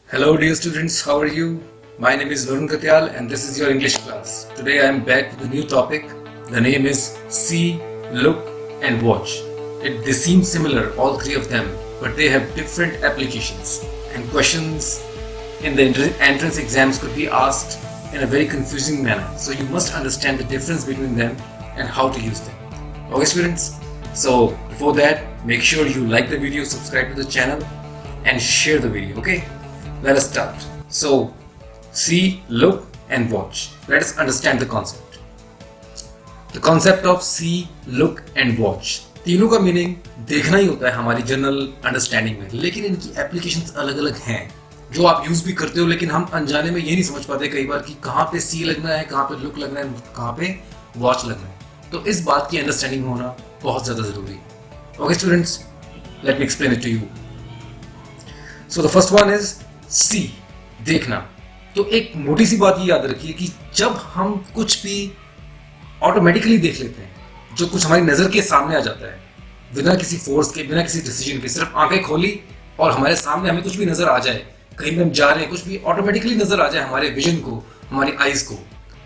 Hello dear students, how are you? My name is Varun Katyal and this is your English class. Today I am back with a new topic. The name is See, Look and Watch. They seem similar, all three of them, but they have different applications. And questions in the entrance exams could be asked in a very confusing manner. So you must understand the difference between them and how to use them. Okay students? So before that, make sure you like the video, subscribe to the channel and share the video, okay? Let us start. So, see, look and watch. Let us understand the concept. The concept of see, look and watch. तीनों का meaning देखना ही होता है हमारी general understanding में, लेकिन इनकी applications अलग अलग हैं जो आप यूज भी करते हो, लेकिन हम अनजाने में ये नहीं समझ पाते कई बार कि कहाँ पे सी लगना है, कहाँ पे लुक लगना है, कहाँ पे वॉच लगना है. तो इस बात की अंडरस्टैंडिंग होना बहुत ज्यादा जरूरी है. Okay students, let me explain it to you. So the first one is see, देखना. तो एक मोटी सी बात ये याद रखिए कि जब हम कुछ भी ऑटोमेटिकली देख लेते हैं, जो कुछ हमारी नजर के सामने आ जाता है बिना किसी फोर्स के, बिना किसी डिसीजन के, सिर्फ आंखें खोली और हमारे सामने हमें कुछ भी नजर आ जाए, कहीं भी हम जा रहे हैं, कुछ भी ऑटोमेटिकली नजर आ जाए हमारे विजन को, हमारी आईज को,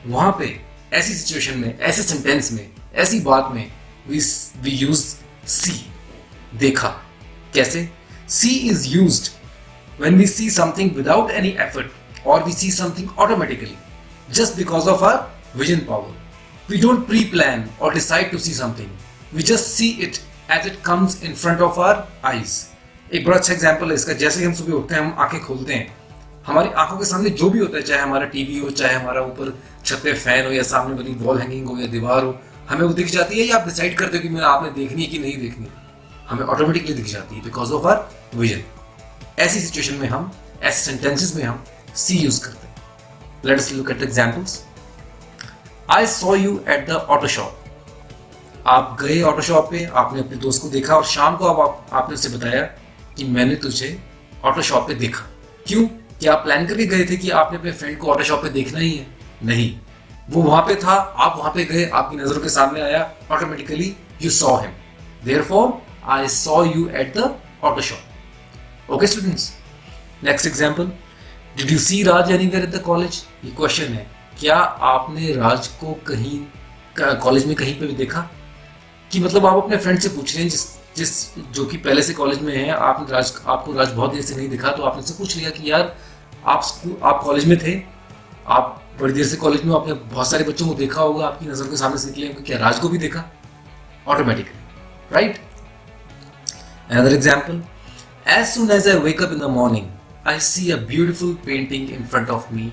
वहां पे ऐसी सिचुएशन में, ऐसे सेंटेंस में, ऐसी बात में वी यूज सी, देखा. कैसे? See is used when we see something without any effort or we see something automatically just because of our vision power. We don't pre-plan or decide to see something. We just see it as it comes in front of our eyes. एक बड़ा अच्छा example है इसका. जैसे ही हम सुबह उठते हैं, हम आंखें खोलते हैं, हमारी आंखों के सामने जो भी होता है, चाहे हमारा टीवी हो, चाहे हमारा ऊपर छत पे फैन हो, या सामने बनी वॉल हैंगिंग हो, या दीवार हो, हमें वो दिख जाती है, या आप डिसाइड करते हो कि मैं आपने देखनी है कि नहीं देखनी, हमें ऑटोमेटिकली दिख जाती है बिकॉज ऑफ आवर विजन. ऐसी सिचुएशन में हम, ऐसे सेंटेंसेस में हम सी यूज करते हैं. Let us look at examples. I saw you at the auto shop. आप गए ऑटो शॉप पे, आपने अपने दोस्त को देखा और शाम को आपने उसे बताया कि मैंने तुझे ऑटो शॉप पे देखा. क्यों? क्या आप प्लान करके गए थे कि आपने अपने फ्रेंड को ऑटो शॉप पे देखना ही है? नहीं, वो वहां पे था, आप वहां पे गए, आपकी नजरों के सामने आया, automatically you saw him. Therefore I saw you at the auto shop. Okay students, next example. Did you see Raj anywhere at the college? ये क्वेश्चन है. क्या आपने राज को कहीं कॉलेज में कहीं पे भी देखा? कि मतलब आप अपने फ्रेंड से पूछ रहे हैं जिस जो कि पहले से कॉलेज में है, आपको राज बहुत देर से नहीं दिखा, तो आपने से पूछ लिया कि यार आप कॉलेज में थे, आप बड़ी देर से कॉलेज में, आपने बहुत सारे बच्चों को देखा होगा, आपकी नजर के सामने से निकले, क्या राज को भी देखा? Automatically, right? Another example. As soon as I wake up in the morning, I see a beautiful painting in front of me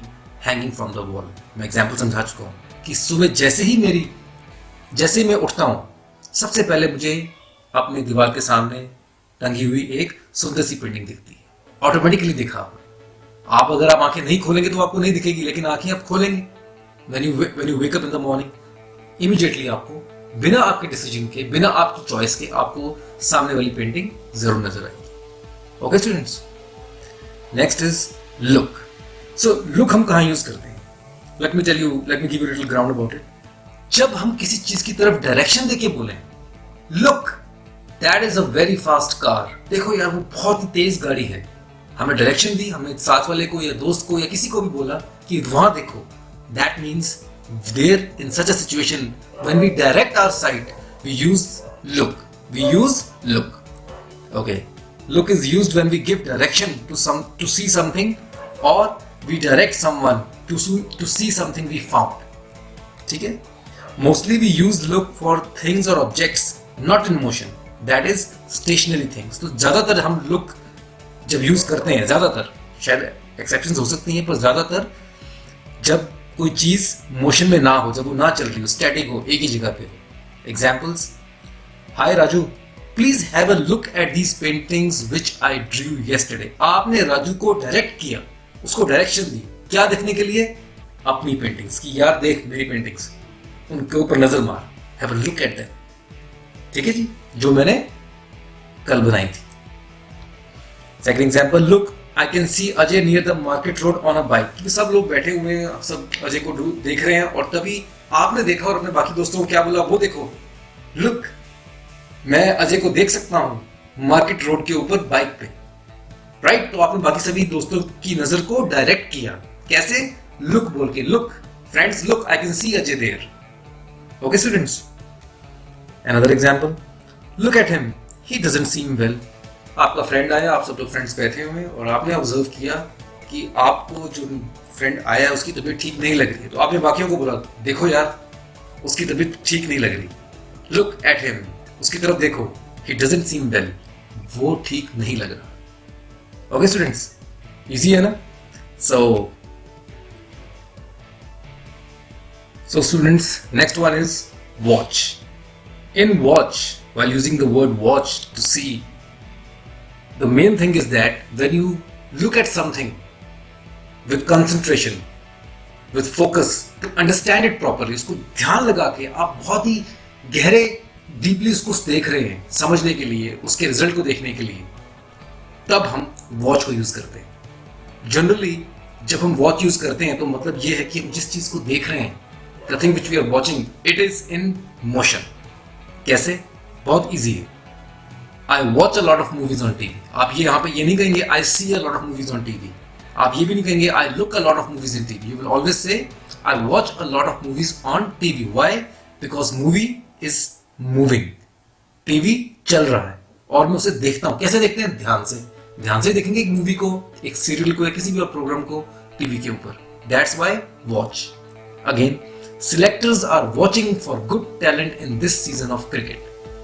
hanging from the wall. मैं एग्जाम्पल समझा चुका हूँ कि सुबह जैसे ही मैं उठता हूँ, सबसे पहले मुझे अपने दीवार के सामने टंगी हुई एक सुंदर सी पेंटिंग दिखती है. ऑटोमेटिकली दिखा. आप अगर आप आंखें नहीं खोलेंगे तो आपको नहीं दिखेगी, लेकिन आंखें आप खोलेंगे, when you wake up in the morning, immediately आपको बिना आपके डिसीजन के, बिना आपकी चॉइस के, आपको सामने वाली पेंटिंग जरूर नजर आएगी. Okay students, next is look. So look हम कहाँ यूज करते हैं? Let me give you a little ground about it. जब हम किसी चीज की तरफ डायरेक्शन देके बोले, look, that is a very fast car. देखो यार, वो बहुत ही तेज गाड़ी है. हमें डायरेक्शन दी, हमने साथ वाले को या दोस्त को या किसी को भी बोला कि वहां देखो. That means there in such a situation when we direct our sight, we use look. We use look. Okay. Look is used when we give direction to see something, or we direct someone to see something we found. ठीक है? Mostly we use look for things or objects not in motion. That is stationary things. तो ज्यादातर हम look जब use करते हैं, ज्यादातर, शायद एक्सेप्शंस हो सकती हैं, पर ज्यादातर जब कोई चीज मोशन में ना हो, जब वो ना चल रही हो, स्टैटिक हो, एक ही जगह पे हो. Examples. Hi Raju, please have a look at these paintings which I drew yesterday. आपने राजू को डायरेक्ट किया, उसको डायरेक्शन दी. क्या देखने के लिए? अपनी पेंटिंग्स की. यार देख मेरी पेंटिंग्स, उनके ऊपर नजर मार, have a look at that. ठीक है जी, जो मैंने कल बनाई थी. Second example. Look, I can see Ajay near the market road on a bike. सब लोग बैठे हुए हैं, सब अजय को देख रहे हैं, और तभी आपने देखा और अपने बाकी दोस्तों को क्या बोला? वो देखो, लुक, मैं अजय को देख सकता हूं मार्केट रोड के ऊपर बाइक पे. राइट? तो आपने बाकी सभी दोस्तों की नजर को डायरेक्ट किया, कैसे? लुक बोल के, look friends, look, I can see Ajay there. Okay students, another example, look at him, he doesn't seem well. आपका फ्रेंड आया, आप सब लोग फ्रेंड्स बैठे हुए हैं और आपने ऑब्जर्व किया कि आपको जो फ्रेंड आया उसकी तबीयत ठीक नहीं लग रही है, तो आपने बाकियों को बोला, देखो यार उसकी तबीयत ठीक नहीं लग रही, लुक एट हिम, उसकी तरफ देखो, ही डजंट सीम वेल, वो ठीक नहीं लग रहा। ओके स्टूडेंट्स, इजी है ना? सो students, next one is watch. In watch, while using the word watch to see, the main thing is that when you look at something with concentration, with focus, to understand it properly, उसको ध्यान लगा के आप बहुत ही गहरे deeply उसको देख रहे हैं समझने के लिए, उसके रिजल्ट को देखने के लिए, तब हम वॉच को यूज करते हैं। जनरली जब हम वॉच यूज करते हैं तो मतलब ये है कि हम जिस चीज को देख रहे हैं, the thing which we are watching, it is in motion. कैसे? बहुत easy है। I watch a lot of movies on TV. आप ये यहाँ पे ये नहीं कहेंगे I see a lot of movies on TV. आप ये भी नहीं कहेंगे I look a lot of movies in TV. You will always say I watch a lot of movies on TV. Why? Because movie is moving. TV चल रहा है और मैं उसे देखता हूँ। कैसे देखते हैं? ध्यान से। ध्यान से देखेंगे एक मूवी को, एक सीरियल को या किसी भी और प्रोग्राम को टीवी के ऊपर। That's why watch. Again, selectors are watching for good talent in this season of cricket.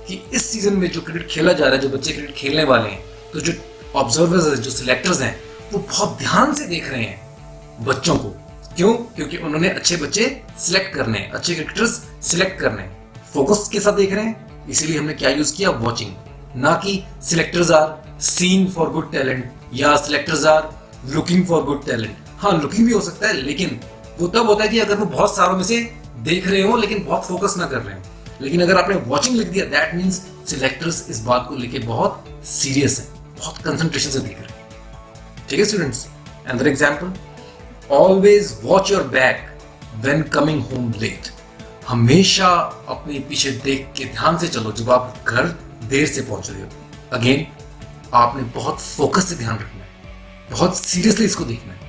कि इस सीजन में जो क्रिकेट खेला जा रहा है, जो बच्चे क्रिकेट खेलने वाले हैं, तो जो ऑब्जर्वर्स हैं, जो सिलेक्टर्स हैं, वो बहुत ध्यान से देख रहे हैं बच्चों को। क्यों? क्योंकि उन्होंने अच्छे बच्चे सिलेक्ट करने हैं, अच्छे क्रिकेटर्स सिलेक्ट करने हैं, फोकस के साथ देख रहे हैं। इसीलिए हमने क्या यूज किया? वॉचिंग, ना कि selectors are seeing for good talent या selectors are looking for good talent. हाँ, लुकिंग भी हो सकता है, लेकिन वो तब होता है कि अगर वो बहुत सारों में से देख रहे हो लेकिन बहुत फोकस ना कर रहे हो। लेकिन अगर आपने वॉचिंग लिख दिया, दैट मींस सिलेक्टर्स इस बात को लेके बहुत सीरियस है, बहुत कंसंट्रेशन से देख रहे हैं। ठीक है students, another example, always watch your back when coming home late. हमेशा अपने पीछे देख के ध्यान से चलो जब आप घर देर से पहुंच रहे हो। अगेन, आपने बहुत फोकस से ध्यान रखना है, बहुत सीरियसली इसको देखना है,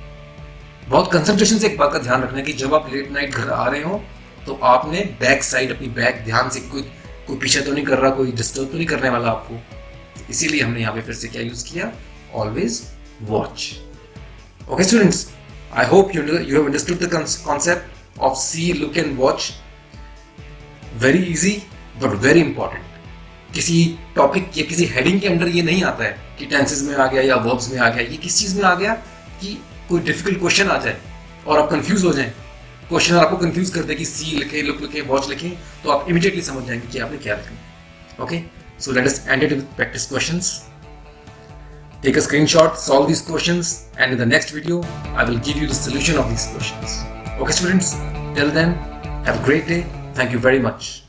बहुत कंसंट्रेशन से एक बात का ध्यान रखना है कि जब आप लेट नाइट घर आ रहे हो तो आपने बैक साइड अपनी बैक ध्यान से, कोई पीछे तो नहीं कर रहा, कोई डिस्टर्ब तो नहीं करने वाला आपको। इसीलिए हमने यहाँ पे फिर से क्या यूज किया? Always watch. Okay students, I hope you have understood the concept of see, look and watch. Very easy but very important. किसी टॉपिक या किसी हेडिंग के अंडर ये नहीं आता है कि टेंसेस में आ गया या वर्ब्स में आ गया। ये किस चीज में आ गया कि कोई डिफिकल्ट क्वेश्चन आ जाए और आप कंफ्यूज हो जाएं, क्वेश्चन आपको कंफ्यूज कर दे कि सी लिखे, लुक लिखे, वॉच लिखे, तो आप इमीडिएटली समझ जाएंगे कि आपने क्या लिखना। Okay, so let us end it with practice questions. Take a screenshot, solve these questions, and in the next video I will give you the solution of these questions. Okay students, till then, have a great day. Thank you very much.